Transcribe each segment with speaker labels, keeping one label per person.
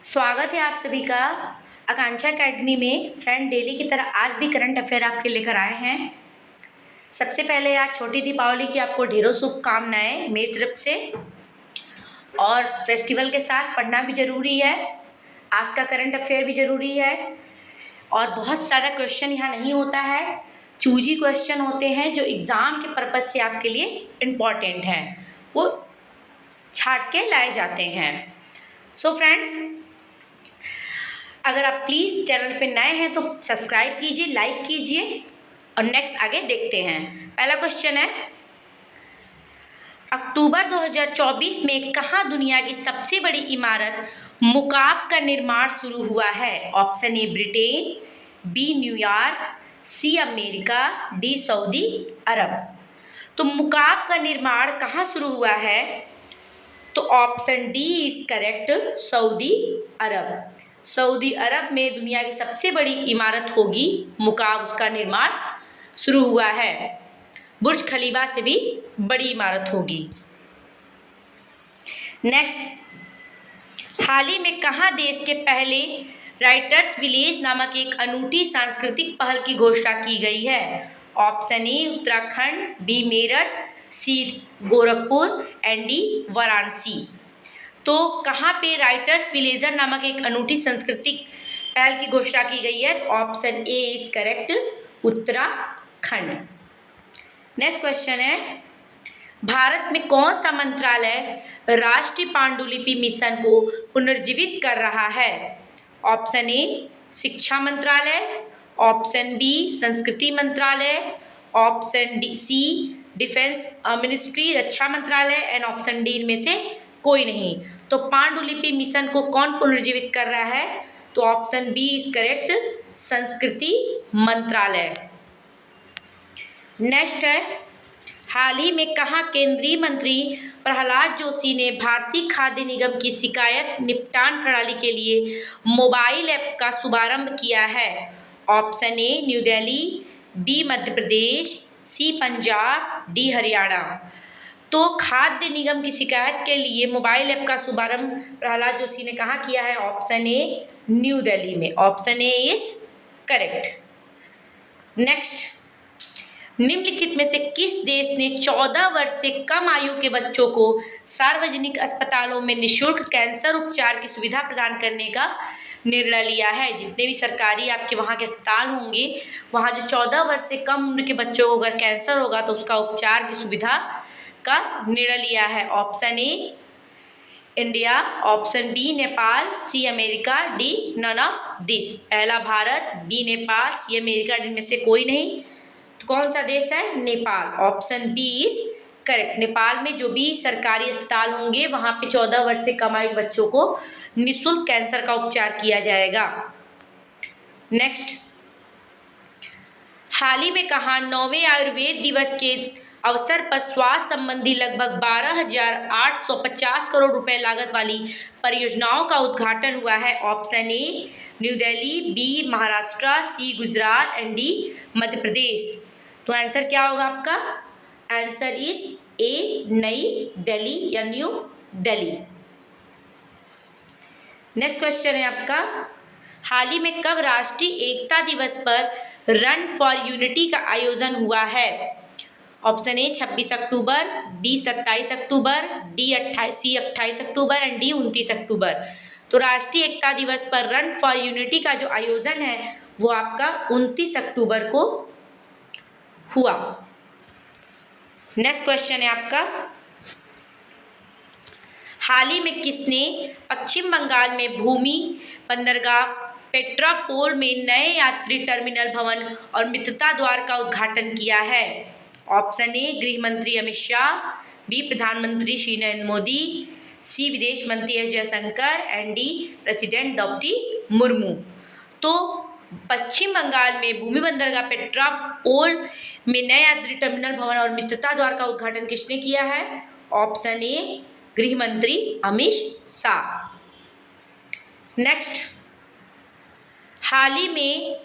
Speaker 1: स्वागत है आप सभी का आकांक्षा एकेडमी में। फ्रेंड, डेली की तरह आज भी करंट अफेयर आपके लेकर आए हैं। सबसे पहले आज छोटी दीपावली की आपको ढेरों शुभकामनाएं मेरी तरफ से। और फेस्टिवल के साथ पढ़ना भी ज़रूरी है, आज का करंट अफेयर भी ज़रूरी है। और बहुत सारा क्वेश्चन यहाँ नहीं होता है, चूजी क्वेश्चन होते हैं जो एग्ज़ाम के पर्पज़ से आपके लिए इम्पॉर्टेंट हैं, वो छाट के लाए जाते हैं। सो फ्रेंड्स, अगर आप प्लीज़ चैनल पे नए हैं तो सब्सक्राइब कीजिए, लाइक कीजिए और नेक्स्ट आगे देखते हैं। पहला क्वेश्चन है, अक्टूबर 2024 में कहाँ दुनिया की सबसे बड़ी इमारत मुकाब का निर्माण शुरू हुआ है? Option A Britain, B New York, C America, D सऊदी अरब। तो मुकाब का निर्माण कहाँ शुरू हुआ है? तो ऑप्शन डी इज करेक्ट, सऊदी अरब। सऊदी अरब में दुनिया की सबसे बड़ी इमारत होगी मुकाब, उसका निर्माण शुरू हुआ है। बुर्ज खलीफा से भी बड़ी इमारत होगी। नेक्स्ट, हाल ही में कहाँ देश के पहले राइटर्स विलेज नामक एक अनूठी सांस्कृतिक पहल की घोषणा की गई है? Option A Uttarakhand, B Meerut, C Gorakhpur and D Varanasi. तो कहाँ पे राइटर्स विलेजर नामक एक अनूठी सांस्कृतिक पहल की घोषणा की गई है? तो option A is correct, Uttarakhand. Next question है, भारत में कौन सा मंत्रालय राष्ट्रीय पांडुलिपि मिशन को पुनर्जीवित कर रहा है? ऑप्शन ए शिक्षा मंत्रालय, ऑप्शन बी संस्कृति मंत्रालय, option D C defence ministry रक्षा मंत्रालय एंड ऑप्शन डी इनमें से कोई नहीं। तो पांडुलिपि मिशन को कौन पुनर्जीवित कर रहा है? तो ऑप्शन बी इज करेक्ट, संस्कृति मंत्रालय। नेक्स्ट है, हाल ही में कहाँ केंद्रीय मंत्री प्रहलाद जोशी ने भारतीय खाद्य निगम की शिकायत निपटान प्रणाली के लिए मोबाइल ऐप का शुभारंभ किया है? Option A new Delhi, B Madhya Pradesh, C Punjab, D Haryana. तो खाद्य निगम की शिकायत के लिए मोबाइल ऐप का शुभारंभ प्रहलाद जोशी ने कहाँ किया है? ऑप्शन ए न्यू दिल्ली में। Option A is correct. Next, निम्नलिखित में से किस देश ने 14 वर्ष से कम आयु के बच्चों को सार्वजनिक अस्पतालों में निःशुल्क कैंसर उपचार की सुविधा प्रदान करने का निर्णय लिया है? जितने भी सरकारी आपके वहाँ के अस्पताल होंगे, वहाँ जो 14 वर्ष से कम उम्र के बच्चों को अगर कैंसर होगा तो उसका उपचार की सुविधा का निर्णय लिया है। Option A India, option B Nepal, C America, D none of this. पहला Bharat, B Nepal, C America, जिनमें से कोई नहीं। तो कौन सा देश है? Nepal. Option B is correct. Nepal में जो भी सरकारी अस्पताल होंगे वहाँ पे 14 वर्ष से कम आयु बच्चों को निःशुल्क कैंसर का उपचार किया जाएगा। नेक्स्ट, हाल ही में कहाँ 9वें आयुर्वेद दिवस के अवसर पर स्वास्थ्य संबंधी लगभग 12,850 करोड़ रुपए लागत वाली परियोजनाओं का उद्घाटन हुआ है? Option A new Delhi, B Maharashtra, C Gujarat and D Madhya Pradesh. तो आंसर क्या होगा आपका? आंसर इज ए नई दिल्ली या न्यू दिल्ली। नेक्स्ट क्वेश्चन है आपका, हाल ही में कब राष्ट्रीय एकता दिवस पर रन फॉर यूनिटी का आयोजन हुआ है? ऑप्शन ए 26 अक्टूबर, बी 27 अक्टूबर, सी 28 अक्टूबर एंड डी 29 अक्टूबर। तो राष्ट्रीय एकता दिवस पर रन फॉर यूनिटी का जो आयोजन है वो आपका 29 अक्टूबर को हुआ। नेक्स्ट क्वेश्चन है आपका, हाल ही में किसने पश्चिम बंगाल में भूमि बंदरगाह पेट्रापोल में नए यात्री टर्मिनल भवन और मित्रता द्वार का उद्घाटन किया है? ऑप्शन ए गृह मंत्री अमित शाह, बी प्रधानमंत्री श्री नरेंद्र मोदी, सी विदेश मंत्री S Jaishankar and D president Draupadi Murmu. तो पश्चिम बंगाल में भूमि बंदरगाह पेट्रापोल में नए यात्री टर्मिनल भवन और मित्रता द्वार का उद्घाटन किसने किया है? ऑप्शन ए गृह मंत्री अमित शाह। नेक्स्ट, हाल ही में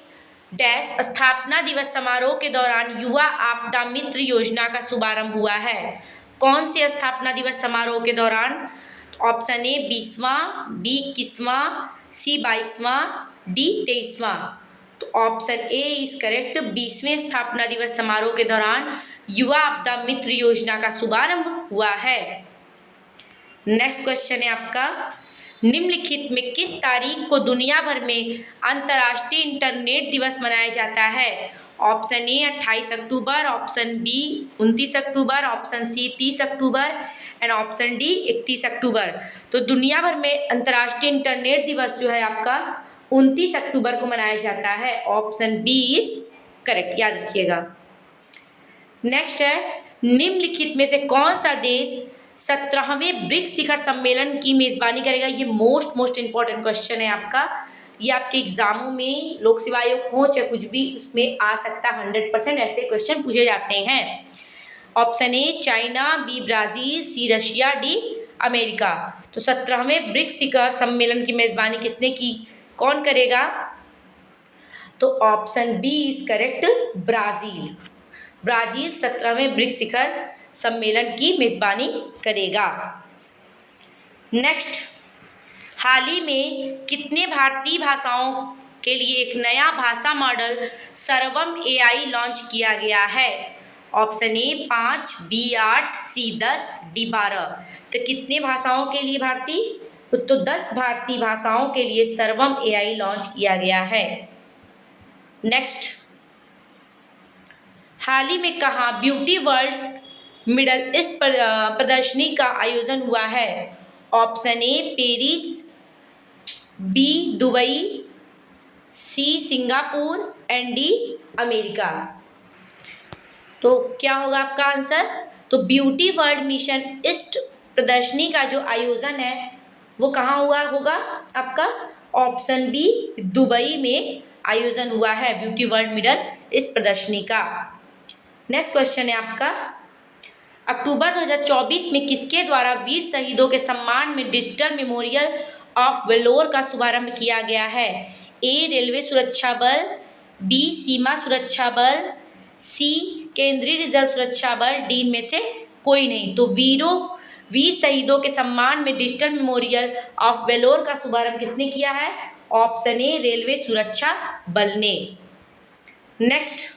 Speaker 1: डैश स्थापना दिवस समारोह के दौरान युवा आपदा मित्र योजना का शुभारंभ हुआ है? कौन से स्थापना दिवस समारोह के दौरान? ऑप्शन ए 20वां, बी 21वां, सी 22वां, डी 23वां। तो ऑप्शन ए इज करेक्ट। 20वें स्थापना दिवस समारोह के दौरान युवा आपदा मित्र योजना का शुभारंभ हुआ है। नेक्स्ट क्वेश्चन है आपका, निम्नलिखित में किस तारीख को दुनिया भर में अंतर्राष्ट्रीय इंटरनेट दिवस मनाया जाता है? ऑप्शन ए 28 अक्टूबर, ऑप्शन बी 29 अक्टूबर, ऑप्शन सी 30 अक्टूबर एंड ऑप्शन डी 31 अक्टूबर। तो दुनिया भर में अंतर्राष्ट्रीय इंटरनेट दिवस जो है आपका 29 अक्टूबर को मनाया जाता है। ऑप्शन बी इज करेक्ट, याद रखिएगा। नेक्स्ट है, निम्नलिखित में से कौन सा देश 17वें ब्रिक्स शिखर सम्मेलन की मेजबानी करेगा? ये मोस्ट इंपॉर्टेंट क्वेश्चन है आपका। ये आपके एग्जामों में लोक सेवा आयोग पहुंच या कुछ भी उसमें आ सकता है। 100% ऐसे क्वेश्चन पूछे जाते हैं। Option A China, B Brazil, C Russia, D America. तो 17वें ब्रिक्स शिखर सम्मेलन की मेजबानी किसने की, कौन करेगा? तो option B is correct, Brazil. Brazil 17वें ब्रिक्स शिखर सम्मेलन की मेजबानी करेगा। नेक्स्ट, हाल ही में कितने भारतीय भाषाओं के लिए एक नया भाषा मॉडल सर्वम AI लॉन्च किया गया है? Option A 5, B 8, C 10, D 12। तो कितने भाषाओं के लिए भारतीय? तो 10 भारतीय भाषाओं के लिए सर्वम AI लॉन्च किया गया है। नेक्स्ट, हाल ही में कहाँ ब्यूटी वर्ल्ड मिडल ईस्ट प्रदर्शनी का आयोजन हुआ है? Option A Paris, B Dubai, C Singapore and D America. तो क्या होगा आपका आंसर? तो ब्यूटी वर्ल्ड मिशन ईस्ट प्रदर्शनी का जो आयोजन है वो कहाँ हुआ होगा आपका? ऑप्शन बी दुबई में आयोजन हुआ है ब्यूटी वर्ल्ड मिडल ईस्ट प्रदर्शनी का। नेक्स्ट क्वेश्चन है आपका, अक्टूबर 2024 में किसके द्वारा वीर शहीदों के सम्मान में डिजिटल मेमोरियल ऑफ वेलोर का शुभारंभ किया गया है? ए रेलवे सुरक्षा बल, बी सीमा सुरक्षा बल, सी केंद्रीय रिजर्व सुरक्षा बल, डी में से कोई नहीं। तो वीर शहीदों के सम्मान में डिजिटल मेमोरियल ऑफ वेलोर का शुभारंभ किसने किया है? ऑप्शन ए रेलवे सुरक्षा बल ने। नेक्स्ट,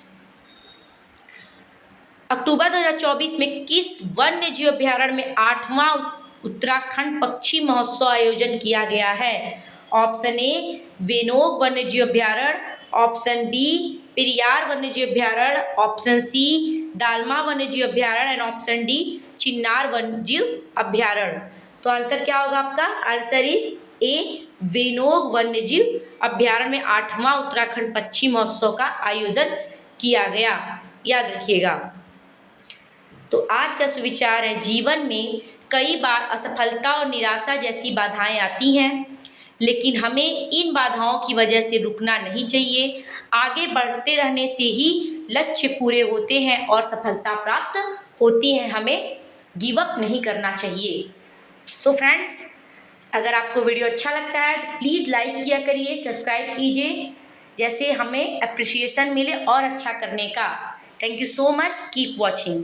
Speaker 1: अक्टूबर 2024 में किस वन्य जीव अभ्यारण्य में 8वां उत्तराखंड पक्षी महोत्सव आयोजन किया गया है? ऑप्शन ए वेनोग वन्य जीव अभ्यारण्य, ऑप्शन बी पेरियार वन्य जीव अभ्यारण्य, ऑप्शन सी दालमा वन्य जीव अभ्यारण्य एंड ऑप्शन डी चिन्नार वन्य जीव अभ्यारण्य। तो आंसर क्या होगा आपका? आंसर इज ए वेनोग वन्य जीव अभ्यारण्य में 8वां उत्तराखंड पक्षी महोत्सव का आयोजन किया गया, याद रखिएगा। तो आज का सुविचार है, जीवन में कई बार असफलता और निराशा जैसी बाधाएं आती हैं, लेकिन हमें इन बाधाओं की वजह से रुकना नहीं चाहिए। आगे बढ़ते रहने से ही लक्ष्य पूरे होते हैं और सफलता प्राप्त होती है। हमें गिव अप नहीं करना चाहिए। सो फ्रेंड्स, अगर आपको वीडियो अच्छा लगता है तो प्लीज़ लाइक किया करिए, सब्सक्राइब कीजिए, जैसे हमें अप्रिसिएशन मिले और अच्छा करने का। Thank you so much, keep watching.